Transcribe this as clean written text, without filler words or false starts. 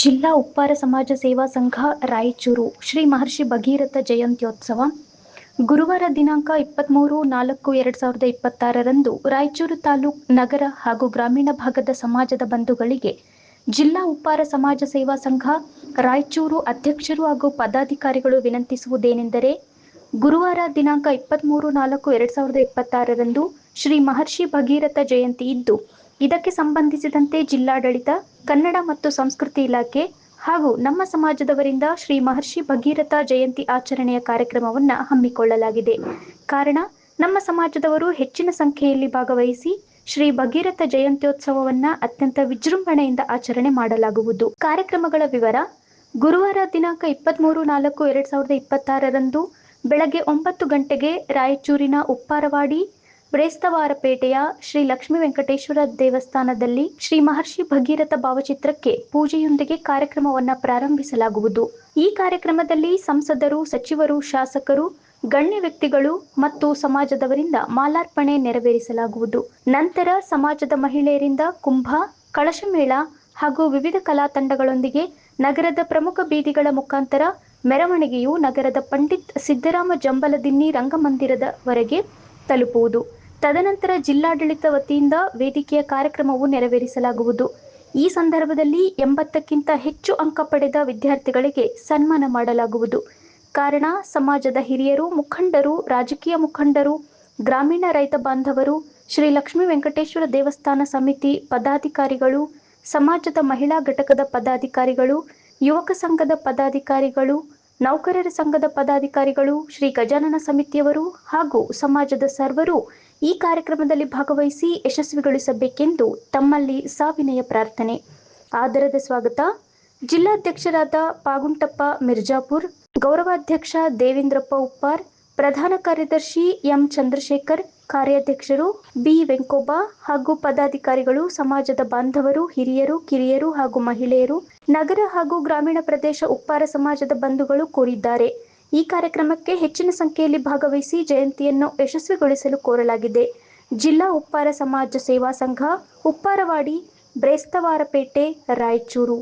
ಜಿಲ್ಲಾ ಉಪ್ಪಾರ ಸಮಾಜ ಸೇವಾ ಸಂಘ ರಾಯಚೂರು ಶ್ರೀ ಮಹರ್ಷಿ ಭಗೀರಥ ಜಯಂತ್ಯೋತ್ಸವ ಗುರುವಾರ ದಿನಾಂಕ 23-4-2026ರಂದು ರಾಯಚೂರು ತಾಲೂಕು ನಗರ ಹಾಗೂ ಗ್ರಾಮೀಣ ಭಾಗದ ಸಮಾಜದ ಬಂಧುಗಳಿಗೆ ಜಿಲ್ಲಾ ಉಪ್ಪಾರ ಸಮಾಜ ಸೇವಾ ಸಂಘ ರಾಯಚೂರು ಅಧ್ಯಕ್ಷರು ಹಾಗೂ ಪದಾಧಿಕಾರಿಗಳು ವಿನಂತಿಸುವುದೇನೆಂದರೆ, ಗುರುವಾರ ದಿನಾಂಕ 23-4-2026ರಂದು ಶ್ರೀ ಮಹರ್ಷಿ ಭಗೀರಥ ಜಯಂತಿ ಇದ್ದು, ಇದಕ್ಕೆ ಸಂಬಂಧಿಸಿದಂತೆ ಜಿಲ್ಲಾಡಳಿತ, ಕನ್ನಡ ಮತ್ತು ಸಂಸ್ಕೃತಿ ಇಲಾಖೆ ಹಾಗೂ ನಮ್ಮ ಸಮಾಜದವರಿಂದ ಶ್ರೀ ಮಹರ್ಷಿ ಭಗೀರಥ ಜಯಂತಿ ಆಚರಣೆಯ ಕಾರ್ಯಕ್ರಮವನ್ನು ಹಮ್ಮಿಕೊಳ್ಳಲಾಗಿದೆ. ಕಾರಣ, ನಮ್ಮ ಸಮಾಜದವರು ಹೆಚ್ಚಿನ ಸಂಖ್ಯೆಯಲ್ಲಿ ಭಾಗವಹಿಸಿ ಶ್ರೀ ಭಗೀರಥ ಜಯಂತ್ಯೋತ್ಸವವನ್ನು ಅತ್ಯಂತ ವಿಜೃಂಭಣೆಯಿಂದ ಆಚರಣೆ ಮಾಡಲಾಗುವುದು. ಕಾರ್ಯಕ್ರಮಗಳ ವಿವರ: ಗುರುವಾರ ದಿನಾಂಕ 23-4-2026ರಂದು ಬೆಳಗ್ಗೆ 9 ಗಂಟೆಗೆ ರಾಯಚೂರಿನ ಉಪ್ಪಾರವಾಡಿ ಬ್ರೇಸ್ತವಾರಪೇಟೆಯ ಶ್ರೀ ಲಕ್ಷ್ಮೀ ವೆಂಕಟೇಶ್ವರ ದೇವಸ್ಥಾನದಲ್ಲಿ ಶ್ರೀ ಮಹರ್ಷಿ ಭಗೀರಥ ಭಾವಚಿತ್ರಕ್ಕೆ ಪೂಜೆಯೊಂದಿಗೆ ಕಾರ್ಯಕ್ರಮವನ್ನು ಪ್ರಾರಂಭಿಸಲಾಗುವುದು. ಈ ಕಾರ್ಯಕ್ರಮದಲ್ಲಿ ಸಂಸದರು, ಸಚಿವರು, ಶಾಸಕರು, ಗಣ್ಯ ವ್ಯಕ್ತಿಗಳು ಮತ್ತು ಸಮಾಜದವರಿಂದ ಮಾಲಾರ್ಪಣೆ ನೆರವೇರಿಸಲಾಗುವುದು. ನಂತರ ಸಮಾಜದ ಮಹಿಳೆಯರಿಂದ ಕುಂಭ, ಕಳಶಮೇಳ ಹಾಗೂ ವಿವಿಧ ಕಲಾ ತಂಡಗಳೊಂದಿಗೆ ನಗರದ ಪ್ರಮುಖ ಬೀದಿಗಳ ಮುಖಾಂತರ ಮೆರವಣಿಗೆಯು ನಗರದ ಪಂಡಿತ್ ಸಿದ್ದರಾಮ ಜಂಬಲದಿನ್ನಿ ರಂಗಮಂದಿರದವರೆಗೆ ತಲುಪುವುದು. ತದನಂತರ ಜಿಲ್ಲಾಡಳಿತ ವತಿಯಿಂದ ವೇದಿಕೆಯ ಕಾರ್ಯಕ್ರಮವು ನೆರವೇರಿಸಲಾಗುವುದು. ಈ ಸಂದರ್ಭದಲ್ಲಿ 80ಕ್ಕಿಂತ ಹೆಚ್ಚು ಅಂಕ ಪಡೆದ ವಿದ್ಯಾರ್ಥಿಗಳಿಗೆ ಸನ್ಮಾನ ಮಾಡಲಾಗುವುದು. ಕಾರಣ, ಸಮಾಜದ ಹಿರಿಯರು, ಮುಖಂಡರು, ರಾಜಕೀಯ ಮುಖಂಡರು, ಗ್ರಾಮೀಣ ರೈತ ಬಾಂಧವರು, ಶ್ರೀ ಲಕ್ಷ್ಮೀ ವೆಂಕಟೇಶ್ವರ ದೇವಸ್ಥಾನ ಸಮಿತಿ ಪದಾಧಿಕಾರಿಗಳು, ಸಮಾಜದ ಮಹಿಳಾ ಘಟಕದ ಪದಾಧಿಕಾರಿಗಳು, ಯುವಕ ಸಂಘದ ಪದಾಧಿಕಾರಿಗಳು, ನೌಕರರ ಸಂಘದ ಪದಾಧಿಕಾರಿಗಳು, ಶ್ರೀ ಗಜಾನನ ಸಮಿತಿಯವರು ಹಾಗೂ ಸಮಾಜದ ಸರ್ವರು ಈ ಕಾರ್ಯಕ್ರಮದಲ್ಲಿ ಭಾಗವಹಿಸಿ ಯಶಸ್ವಿಗೊಳಿಸಬೇಕೆಂದು ತಮ್ಮಲ್ಲಿ ಸವಿನಯ ಪ್ರಾರ್ಥನೆ. ಆದರದ ಸ್ವಾಗತ. ಜಿಲ್ಲಾಧ್ಯಕ್ಷರಾದ ಪಾಗುಂಟಪ್ಪ ಮಿರ್ಜಾಪುರ್, ಗೌರವಾಧ್ಯಕ್ಷ ದೇವೇಂದ್ರಪ್ಪ ಉಪ್ಪಾರ್, ಪ್ರಧಾನ ಕಾರ್ಯದರ್ಶಿ ಎಂ ಚಂದ್ರಶೇಖರ್, ಕಾರ್ಯಾಧ್ಯಕ್ಷರು ಬಿ ವೆಂಕೋಬಾ ಹಾಗೂ ಪದಾಧಿಕಾರಿಗಳು, ಸಮಾಜದ ಬಾಂಧವರು, ಹಿರಿಯರು, ಕಿರಿಯರು ಹಾಗೂ ಮಹಿಳೆಯರು, ನಗರ ಹಾಗೂ ಗ್ರಾಮೀಣ ಪ್ರದೇಶ ಉಪ್ಪಾರ ಸಮಾಜದ ಬಂಧುಗಳು ಕೋರಿದ್ದಾರೆ. ಈ ಕಾರ್ಯಕ್ರಮಕ್ಕೆ ಹೆಚ್ಚಿನ ಸಂಖ್ಯೆಯಲ್ಲಿ ಭಾಗವಹಿಸಿ ಜಯಂತಿಯನ್ನು ಯಶಸ್ವಿಗೊಳಿಸಲು ಕೋರಲಾಗಿದೆ. ಜಿಲ್ಲಾ ಉಪ್ಪಾರ ಸಮಾಜ ಸೇವಾ ಸಂಘ, ಉಪ್ಪಾರವಾಡಿ, ಬ್ರೇಸ್ತವಾರಪೇಟೆ, ರಾಯಚೂರು.